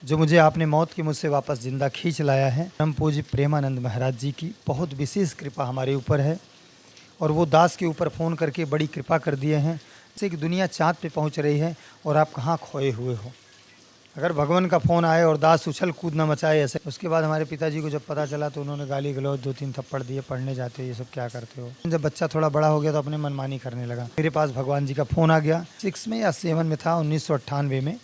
जो मुझे आपने मौत के मुँह से वापस ज़िंदा खींच लाया है। परम पूज्य प्रेमानंद महाराज जी की बहुत विशेष कृपा हमारे ऊपर है और वो दास के ऊपर फ़ोन करके बड़ी कृपा कर दिए हैं जैसे कि दुनिया चाँद पे पहुंच रही है और आप कहाँ खोए हुए हो। अगर भगवान का फ़ोन आए और दास उछल कूद न मचाए ऐसे। उसके बाद हमारे पिताजी को जब पता चला तो उन्होंने गाली गलौज 2-3 थप्पड़ दिए, पढ़ने जाते हो ये सब क्या करते हो। जब बच्चा थोड़ा बड़ा हो गया तो अपने मनमानी करने लगा। मेरे पास भगवान जी का फ़ोन आ गया, 6 में या 7 में था, 1998 में,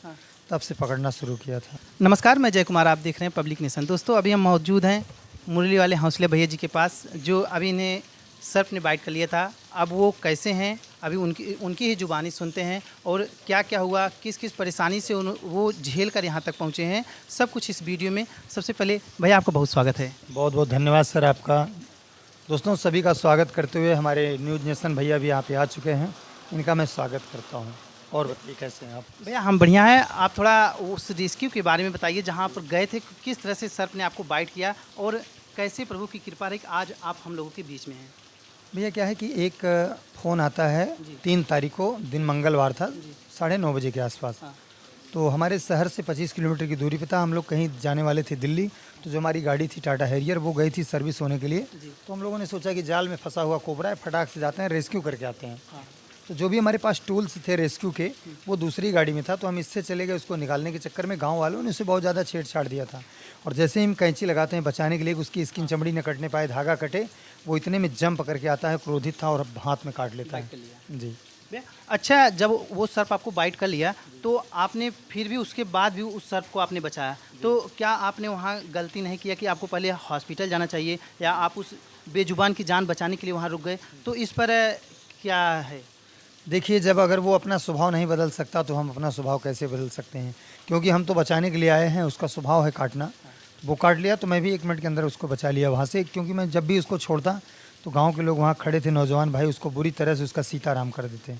तब से पकड़ना शुरू किया था। नमस्कार, मैं जय कुमार, आप देख रहे हैं पब्लिक नेशन। दोस्तों, अभी हम मौजूद हैं मुरली वाले हौसले भैया जी के पास, जो अभी इन्हें सर्प ने बाइट कर लिया था। अब वो कैसे हैं, अभी उनकी ही जुबानी सुनते हैं और क्या क्या हुआ, किस किस परेशानी से वो झेल कर यहाँ तक पहुँचे हैं, सब कुछ इस वीडियो में। सबसे पहले भैया आपका बहुत स्वागत है। बहुत बहुत धन्यवाद सर आपका। दोस्तों, सभी का स्वागत करते हुए हमारे न्यूज़ नेशन भैया भी यहाँ पे आ चुके हैं, इनका मैं स्वागत करता हूँ। और बताइए कैसे हैं आप? भैया हम बढ़िया हैं। आप थोड़ा उस रेस्क्यू के बारे में बताइए, जहाँ पर गए थे, किस तरह से सर्प ने आपको बाइट किया और कैसे प्रभु की कृपा रही कि आज आप हम लोगों के बीच में हैं। भैया क्या है कि एक फ़ोन आता है 3 तारीख को, दिन मंगलवार था, 9:30 बजे के आसपास। हाँ। तो हमारे शहर से 25 किलोमीटर की दूरी पे था। हम लोग कहीं जाने वाले थे दिल्ली, तो जो हमारी गाड़ी थी टाटा हैरियर वो गई थी सर्विस होने के लिए। तो हम लोगों ने सोचा कि जाल में फंसा हुआ कोबरा है, फटाक से जाते हैं रेस्क्यू करके आते हैं। हाँ। तो जो भी हमारे पास टूल्स थे रेस्क्यू के, वो दूसरी गाड़ी में था, तो हम इससे चले गए। उसको निकालने के चक्कर में गांव वालों ने उसे बहुत ज़्यादा छेड़छाड़ दिया था और जैसे ही हम कैंची लगाते हैं बचाने के लिए, उसकी स्किन चमड़ी न कटने पाए, धागा कटे, वो इतने में जंप करके आता है, क्रोधित था और हाथ में काट लेता है जी। अच्छा, जब वो सर्प आपको बाइट कर लिया तो आपने फिर भी उसके बाद भी उस सर्प को आपने बचाया, तो क्या आपने वहाँ गलती नहीं किया कि आपको पहले हॉस्पिटल जाना चाहिए, या आप उस बेजुबान की जान बचाने के लिए वहाँ रुक गए? तो इस पर क्या है? देखिए, जब अगर वो अपना स्वभाव नहीं बदल सकता तो हम अपना स्वभाव कैसे बदल सकते हैं? क्योंकि हम तो बचाने के लिए आए हैं, उसका स्वभाव है काटना। वो काट लिया तो मैं भी 1 मिनट के अंदर उसको बचा लिया वहाँ से, क्योंकि मैं जब भी उसको छोड़ता तो गांव के लोग वहाँ खड़े थे, नौजवान भाई, उसको बुरी तरह से उसका सीताराम कर देते।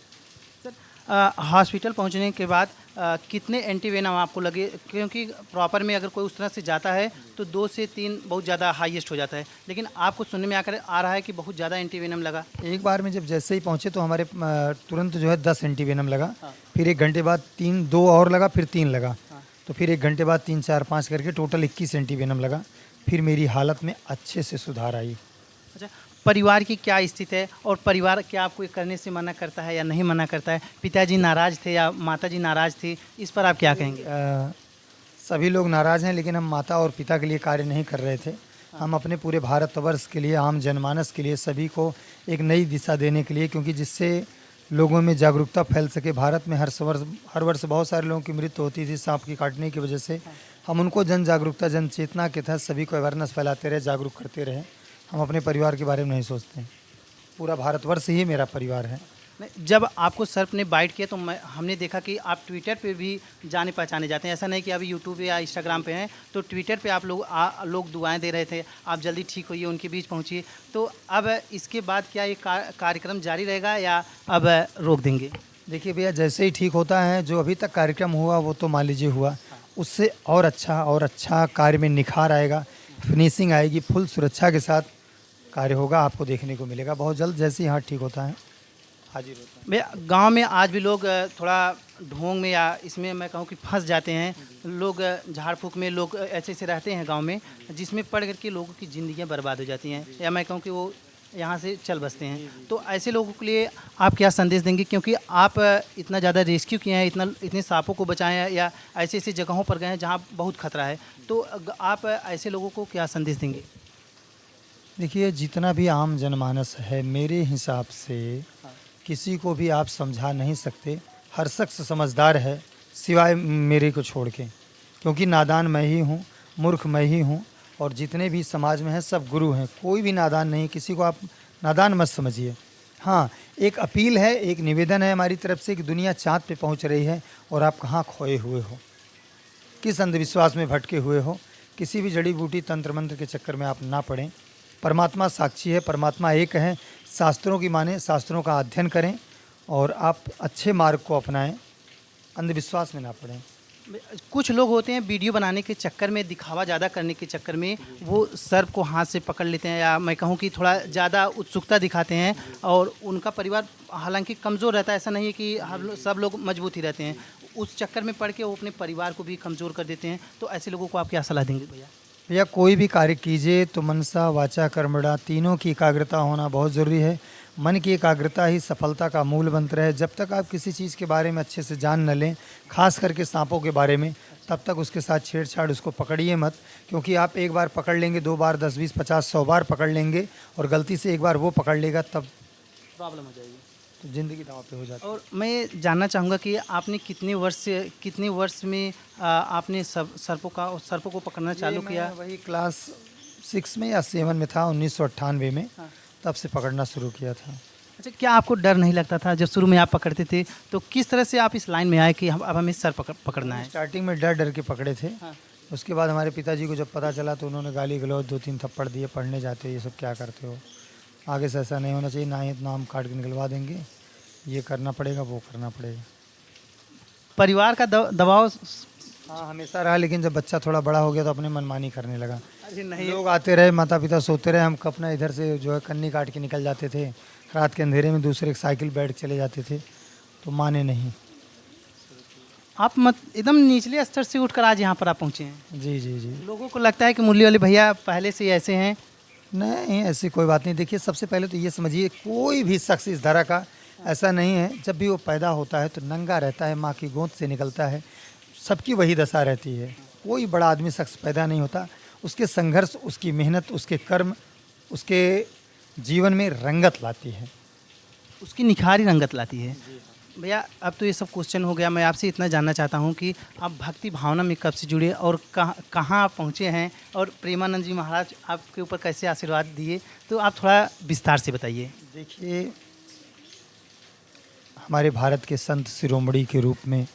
हॉस्पिटल पहुंचने के बाद कितने एंटीवेनम आपको लगे? क्योंकि प्रॉपर में अगर कोई उस तरह से जाता है तो 2 से 3 बहुत ज़्यादा हाईएस्ट हो जाता है, लेकिन आपको सुनने में आ रहा है कि बहुत ज़्यादा एंटीवेनम लगा। एक बार में जब जैसे ही पहुँचे तो हमारे तुरंत जो है 10 एंटीवेनम लगा। हाँ। फिर 1 घंटे बाद 2 और लगा, फिर 3 लगा। हाँ। तो फिर 1 घंटे बाद 3, 4, 5 करके टोटल 21 एंटीवेनम लगा। फिर मेरी हालत में अच्छे से सुधार आई। अच्छा, परिवार की क्या स्थिति है और परिवार क्या आपको ये करने से मना करता है या नहीं मना करता है? पिताजी नाराज़ थे या माताजी नाराज़ थी, इस पर आप क्या कहेंगे? सभी लोग नाराज़ हैं, लेकिन हम माता और पिता के लिए कार्य नहीं कर रहे थे। हम अपने पूरे भारतवर्ष के लिए, आम जनमानस के लिए, सभी को एक नई दिशा देने के लिए, क्योंकि जिससे लोगों में जागरूकता फैल सके। भारत में हर वर्ष बहुत सारे लोगों की मृत्यु होती थी सांप की काटने की वजह से। हम उनको जन जागरूकता, जन चेतना के तहत सभी को अवेयरनेस फैलाते रहे, जागरूक करते रहे। हम अपने परिवार के बारे में नहीं सोचते हैं। पूरा भारतवर्ष ही मेरा परिवार है। जब आपको सर्प ने बाइट किया तो हमने देखा कि आप ट्विटर पे भी जाने पहचाने जाते हैं। ऐसा नहीं कि अभी यूट्यूब या इंस्टाग्राम पे हैं, तो ट्विटर पे आप लोग दुआएं दे रहे थे, आप जल्दी ठीक होइए, उनके बीच पहुंचिए। तो अब इसके बाद क्या ये कार्यक्रम जारी रहेगा या अब रोक देंगे? देखिए भैया, जैसे ही ठीक होता है, जो अभी तक कार्यक्रम हुआ वो तो मान लीजिए हुआ, उससे और अच्छा कार्य में निखार आएगा, फिनिशिंग आएगी, फुल सुरक्षा के साथ कार्य होगा, आपको देखने को मिलेगा बहुत जल्द। जैसे ही हाथ ठीक होता है हाजिर होता है। भैया, गांव में आज भी लोग थोड़ा ढोंग में या इसमें मैं कहूँ कि फंस जाते हैं। लोग झाड़ फूक में लोग ऐसे ऐसे रहते हैं गांव में, जिसमें पढ़ करके लोगों की ज़िंदगियां बर्बाद हो जाती हैं, या मैं कहूँ कि वो यहाँ से चल बसते हैं। तो ऐसे लोगों के लिए आप क्या संदेश देंगे? क्योंकि आप इतना ज़्यादा रेस्क्यू किए हैं, इतने सांपों को बचाए हैं, या ऐसे ऐसे जगहों पर गए हैं जहाँ बहुत खतरा है, तो आप ऐसे लोगों को क्या संदेश देंगे? देखिए, जितना भी आम जनमानस है, मेरे हिसाब से किसी को भी आप समझा नहीं सकते। हर शख्स समझदार है सिवाय मेरे को छोड़ के, क्योंकि नादान मैं ही हूँ, मूर्ख मैं ही हूँ, और जितने भी समाज में हैं सब गुरु हैं। कोई भी नादान नहीं, किसी को आप नादान मत समझिए। हाँ, एक अपील है, एक निवेदन है हमारी तरफ से कि दुनिया चाँद पे पहुँच रही है और आप कहाँ खोए हुए हो, किस अंधविश्वास में भटके हुए हो। किसी भी जड़ी बूटी तंत्र मंत्र के चक्कर में आप ना पड़ें। परमात्मा साक्षी है, परमात्मा एक है। शास्त्रों की माने, शास्त्रों का अध्ययन करें और आप अच्छे मार्ग को अपनाएं, अंधविश्वास में ना पड़ें। कुछ लोग होते हैं वीडियो बनाने के चक्कर में, दिखावा ज़्यादा करने के चक्कर में वो सर्प को हाथ से पकड़ लेते हैं, या मैं कहूँ कि थोड़ा ज़्यादा उत्सुकता दिखाते हैं, और उनका परिवार हालांकि कमज़ोर रहता है। ऐसा नहीं है कि सब लोग मजबूत ही रहते हैं। उस चक्कर में पड़ के वो अपने परिवार को भी कमज़ोर कर देते हैं। तो ऐसे लोगों को आप क्या सलाह देंगे भैया? भैया कोई भी कार्य कीजिए तो मनसा वाचा कर्मणा तीनों की एकाग्रता होना बहुत ज़रूरी है। मन की एकाग्रता ही सफलता का मूल मंत्र है। जब तक आप किसी चीज़ के बारे में अच्छे से जान न लें, खास करके सांपों के बारे में, तब तक उसके साथ छेड़छाड़ उसको पकड़िए मत। क्योंकि आप एक बार पकड़ लेंगे, 2 बार, 10, 20, 50, 100 बार पकड़ लेंगे और गलती से एक बार वो पकड़ लेगा, तब प्रॉब्लम हो जाएगी। तो ज़िंदगी दांव पे हो जाती है। और मैं ये जानना चाहूँगा कि आपने कितने वर्ष में आपने सर्पों को पकड़ना चालू ये किया? मैं वही क्लास 6 में या 7 में था, 1998 में, हाँ। तब से पकड़ना शुरू किया था। अच्छा, क्या आपको डर नहीं लगता था जब शुरू में आप पकड़ते थे? तो किस तरह से आप इस लाइन में आए कि अब हमें पकड़ना है? स्टार्टिंग में डर डर के पकड़े थे। हाँ। उसके बाद हमारे पिताजी को जब पता चला तो उन्होंने गाली गलौज 2-3 थप्पड़ दिए, पढ़ने जाते हो, ये सब क्या करते हो, आगे से ऐसा नहीं होना चाहिए, ना ही नाम काट के निकलवा देंगे, ये करना पड़ेगा, वो करना पड़ेगा। परिवार का दबाव? हाँ, हमेशा रहा, लेकिन जब बच्चा थोड़ा बड़ा हो गया तो अपने मनमानी करने लगा। अरे नहीं, लोग आते रहे, माता पिता सोते रहे, हम अपना इधर से जो है कन्नी काट के निकल जाते थे, रात के अंधेरे में दूसरे की साइकिल बैठ के चले जाते थे, तो माने नहीं। आप मत एकदम निचले स्तर से उठकर आज यहाँ पर आप पहुँचे हैं। जी जी जी। लोगों को लगता है कि मुरली वाले भैया पहले से ही ऐसे हैं। नहीं, ऐसी कोई बात नहीं। देखिए, सबसे पहले तो ये समझिए, कोई भी शख्स इस धरा का ऐसा नहीं है, जब भी वो पैदा होता है तो नंगा रहता है, माँ की गोद से निकलता है, सबकी वही दशा रहती है। कोई बड़ा आदमी शख्स पैदा नहीं होता। उसके संघर्ष, उसकी मेहनत, उसके कर्म, उसके जीवन में रंगत लाती है। उसकी निखारी रंगत लाती है। भैया अब तो ये सब क्वेश्चन हो गया, मैं आपसे इतना जानना चाहता हूँ कि आप भक्ति भावना में कब से जुड़े और कहाँ आप पहुँचे हैं, और प्रेमानंद जी महाराज आपके ऊपर कैसे आशीर्वाद दिए, तो आप थोड़ा विस्तार से बताइए। देखिए, हमारे भारत के संत शिरोमणि के रूप में,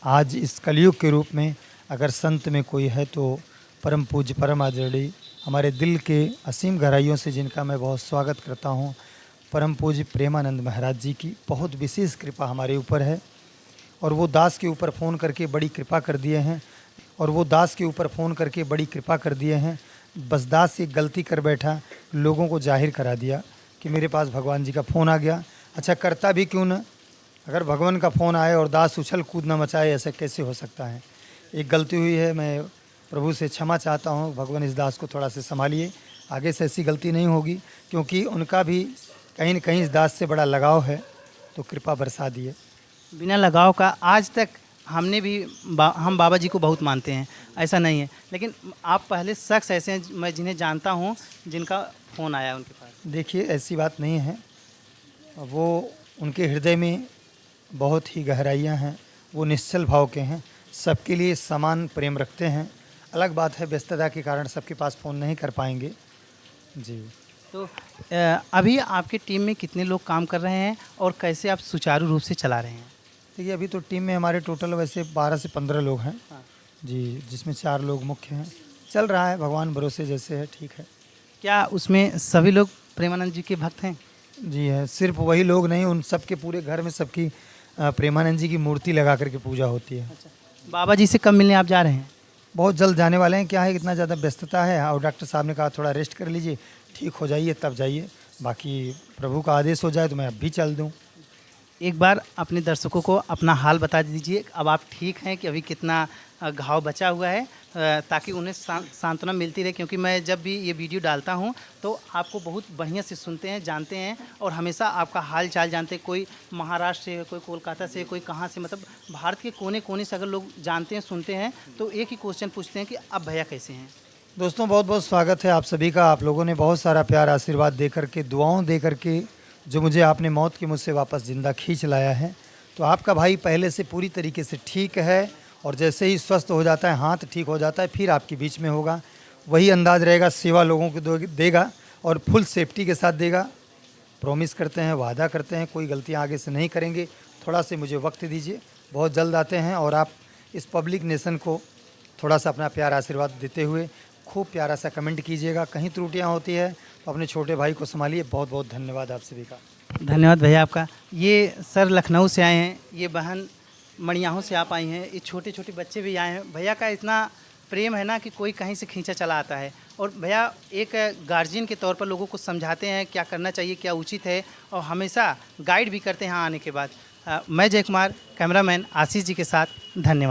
आज इस कलयुग के रूप में अगर संत में कोई है तो परम पूज्य परम आदरणीय हमारे दिल के असीम गहराइयों से, जिनका मैं बहुत स्वागत करता हूँ, परम पूज्य प्रेमानंद महाराज जी की बहुत विशेष कृपा हमारे ऊपर है। और वो दास के ऊपर फ़ोन करके बड़ी कृपा कर दिए हैं, बस दास एक गलती कर बैठा, लोगों को जाहिर करा दिया कि मेरे पास भगवान जी का फ़ोन आ गया। अच्छा, करता भी क्यों ना, अगर भगवान का फ़ोन आए और दास उछल कूद न मचाए, ऐसा कैसे हो सकता है। एक गलती हुई है, मैं प्रभु से क्षमा चाहता हूँ। भगवान इस दास को थोड़ा से संभालिए, आगे से ऐसी गलती नहीं होगी, क्योंकि उनका भी कहीं न कहीं इस दास से बड़ा लगाव है, तो कृपा बरसा दिए। बिना लगाव का आज तक हमने भी हम बाबा जी को बहुत मानते हैं, ऐसा नहीं है, लेकिन आप पहले शख्स ऐसे हैं मैं जिन्हें जानता हूँ जिनका फ़ोन आया उनके पास। देखिए, ऐसी बात नहीं है, वो उनके हृदय में बहुत ही गहराइयाँ हैं, वो निश्चल भाव के हैं, सबके लिए समान प्रेम रखते हैं। अलग बात है, व्यस्तता के कारण सबके पास फ़ोन नहीं कर पाएंगे। जी। तो अभी आपके टीम में कितने लोग काम कर रहे हैं और कैसे आप सुचारू रूप से चला रहे हैं? देखिए, अभी तो टीम में हमारे टोटल वैसे 12 से 15 लोग हैं। हाँ। जी, जिसमें 4 लोग मुख्य हैं। चल रहा है, भगवान भरोसे जैसे है, ठीक है। क्या उसमें सभी लोग प्रेमानंद जी के भक्त हैं? जी है, सिर्फ वही लोग नहीं, उन सबके पूरे घर में सबकी प्रेमानंद जी की मूर्ति लगा करके पूजा होती है। अच्छा, बाबा जी से कब मिलने आप जा रहे हैं? बहुत जल्द जाने वाले हैं। क्या है, इतना ज़्यादा व्यस्तता है, और डॉक्टर साहब ने कहा थोड़ा रेस्ट कर लीजिए, ठीक हो जाइए तब जाइए। बाकी प्रभु का आदेश हो जाए तो मैं अब भी चल दूँ। एक बार अपने दर्शकों को अपना हाल बता दीजिए, अब आप ठीक हैं कि अभी कितना घाव बचा हुआ है, ताकि उन्हें सांत्वना मिलती रहे, क्योंकि मैं जब भी ये वीडियो डालता हूँ तो आपको बहुत बढ़िया से सुनते हैं, जानते हैं, और हमेशा आपका हाल चाल जानते हैं। कोई महाराष्ट्र से, कोई कोलकाता से, कोई कहाँ से, मतलब भारत के कोने कोने से अगर लोग जानते हैं, सुनते हैं, तो एक ही क्वेश्चन पूछते हैं कि अब भैया कैसे हैं। दोस्तों, बहुत बहुत स्वागत है आप सभी का। आप लोगों ने बहुत सारा प्यार, आशीर्वाद दे करके, दुआओं दे करके, जो मुझे आपने मौत के मुझसे वापस ज़िंदा खींच लाया है। तो आपका भाई पहले से पूरी तरीके से ठीक है, और जैसे ही स्वस्थ हो जाता है, हाथ ठीक हो जाता है, फिर आपके बीच में होगा। वही अंदाज़ रहेगा, सेवा लोगों को देगा और फुल सेफ्टी के साथ देगा। प्रॉमिस करते हैं, वादा करते हैं, कोई गलतियाँ आगे से नहीं करेंगे। थोड़ा से मुझे वक्त दीजिए, बहुत जल्द आते हैं। और आप इस पब्लिक नेशन को थोड़ा सा अपना प्यार आशीर्वाद देते हुए खूब प्यारा सा कमेंट कीजिएगा। कहीं त्रुटियाँ होती है तो अपने छोटे भाई को संभालिए। बहुत बहुत धन्यवाद आप सभी का। धन्यवाद भैया आपका। ये सर लखनऊ से आए हैं, ये बहन मणियाहों से आप आई हैं, ये छोटे छोटे बच्चे भी आए हैं। भैया का इतना प्रेम है ना कि कोई कहीं से खींचा चला आता है। और भैया एक गार्जियन के तौर पर लोगों को समझाते हैं क्या करना चाहिए, क्या उचित है, और हमेशा गाइड भी करते हैं यहाँ आने के बाद। मैं जय कुमार, कैमरामैन आशीष जी के साथ, धन्यवाद।